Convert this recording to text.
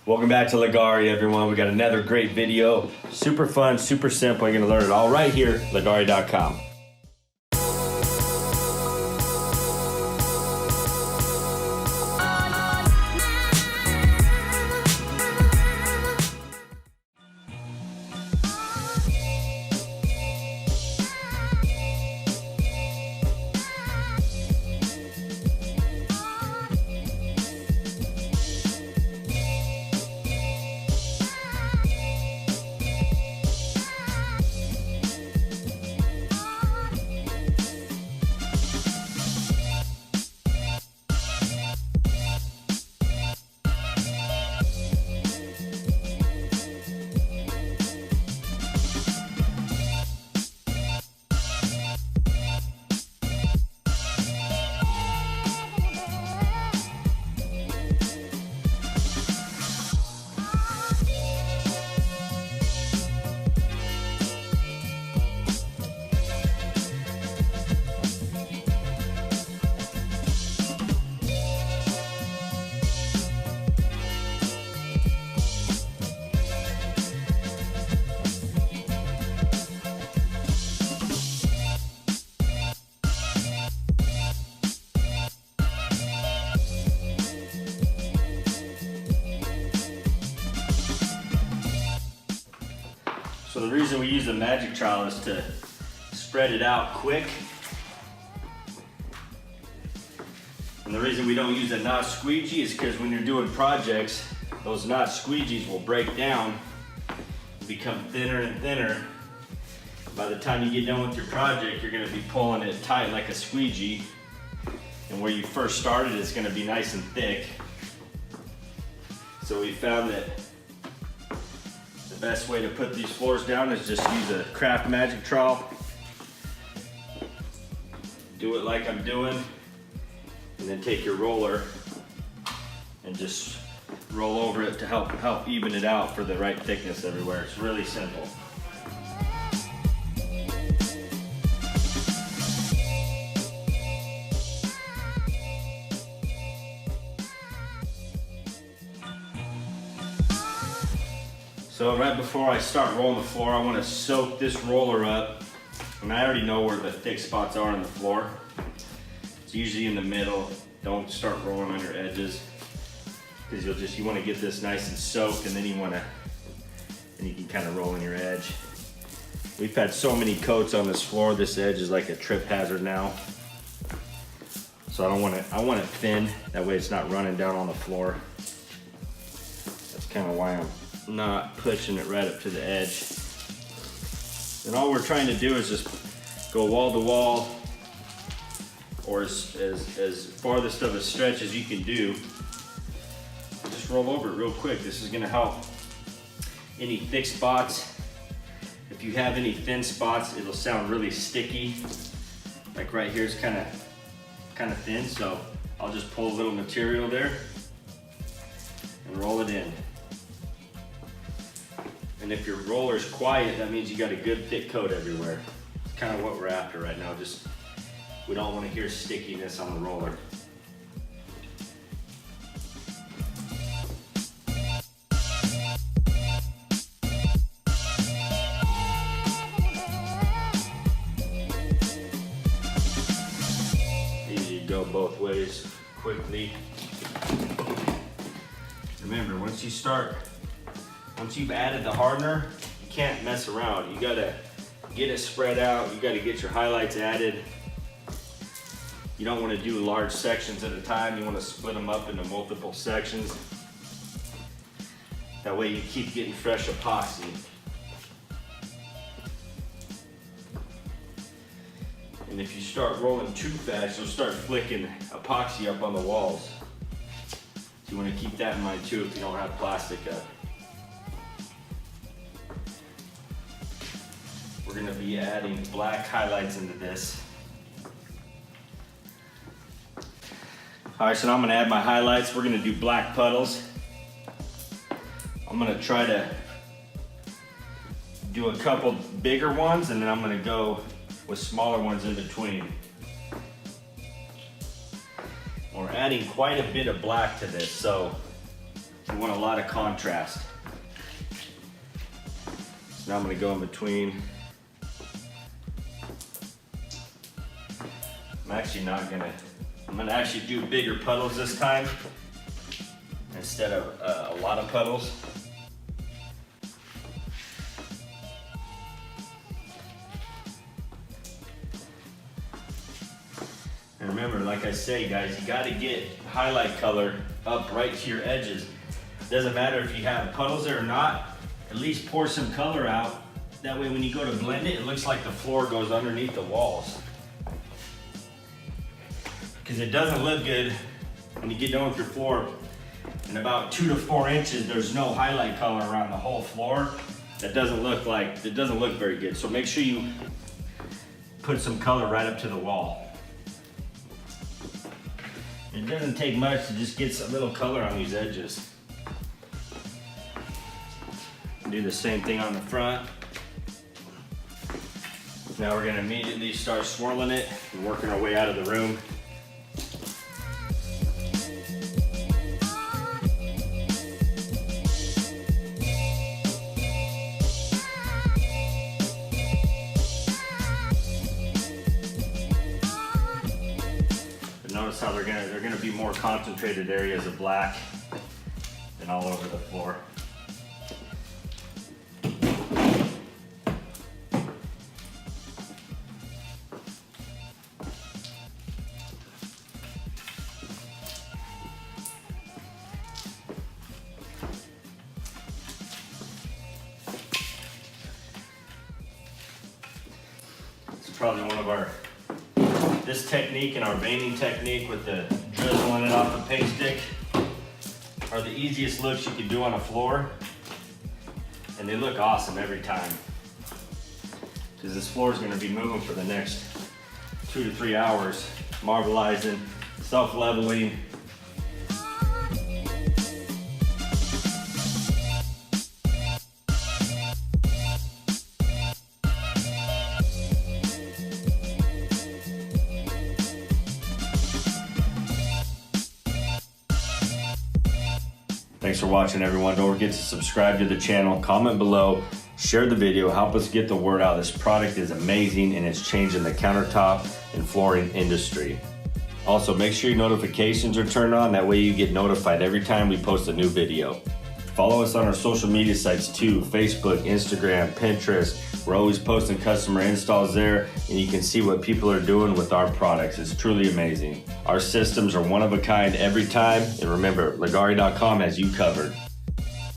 Welcome back to Ligari, everyone. We got another great video. Super fun, super simple. You're gonna learn it all right here, Ligari.com. So the reason we use a magic trowel is to spread it out quick. And the reason we don't use a knot squeegee is because when you're doing projects, those knot squeegees will break down, become thinner and thinner. By the time you get done with your project, you're gonna be pulling it tight like a squeegee. And where you first started, it's gonna be nice and thick. So we found that the best way to put these floors down is just use a craft magic trowel. Do it like I'm doing, and then take your roller and just roll over it to help even it out for the right thickness everywhere. It's really simple. So right before I start rolling the floor, I want to soak this roller up. And I already know where the thick spots are on the floor. It's usually in the middle. Don't start rolling on your edges, because you want to get this nice and soaked, and then you can kind of roll on your edge. We've had so many coats on this floor. This edge is like a trip hazard now. So I want it thin. That way it's not running down on the floor. That's kind of why I'm not pushing it right up to the edge. And all we're trying to do is just go wall to wall, or as farthest of a stretch as you can do. Just roll over it real quick. This is gonna help any thick spots. If you have any thin spots, it'll sound really sticky. Like right here is kind of thin, so I'll just pull a little material there and roll it in. And if your roller's quiet, that means you got a good thick coat everywhere. It's kind of what we're after right now. Just, we don't want to hear stickiness on the roller. Easy to go both ways quickly. Remember, once you've added the hardener, you can't mess around. You gotta get it spread out. You gotta get your highlights added. You don't wanna do large sections at a time. You wanna split them up into multiple sections. That way you keep getting fresh epoxy. And if you start rolling too fast, you'll start flicking epoxy up on the walls. So you wanna keep that in mind too if you don't have plastic up. We're gonna be adding black highlights into this. All right, so now I'm gonna add my highlights. We're gonna do black puddles. I'm gonna try to do a couple bigger ones, and then I'm gonna go with smaller ones in between. We're adding quite a bit of black to this, so You want a lot of contrast. So now I'm going to go in between. I'm gonna actually do bigger puddles this time instead of a lot of puddles. And remember, like I say, guys, you gotta get highlight color up right to your edges. Doesn't matter if you have puddles there or not, at least pour some color out. That way when you go to blend it, it looks like the floor goes underneath the walls. Because it doesn't look good when you get done with your floor. In about 2 to 4 inches, there's no highlight color around the whole floor. That doesn't look very good. So make sure you put some color right up to the wall. It doesn't take much to just get a little color on these edges. Do the same thing on the front. Now we're gonna immediately start swirling it and working our way out of the room. Notice how they're gonna be more concentrated areas of black than all over the floor. It's probably one of our this technique and our veining technique with the drizzling it off the paint stick are the easiest looks you can do on a floor, and they look awesome every time because this floor is going to be moving for the next 2 to 3 hours, marbleizing, self-leveling. Thanks for watching, everyone. Don't forget to subscribe to the channel, comment below, share the video, help us get the word out. This product is amazing and it's changing the countertop and flooring industry. Also, make sure your notifications are turned on. That way you get notified every time we post a new video. Follow us on our social media sites too, Facebook, Instagram, Pinterest. We're always posting customer installs there, and you can see what people are doing with our products. It's truly amazing. Our systems are one of a kind every time, and remember, Ligari.com has you covered.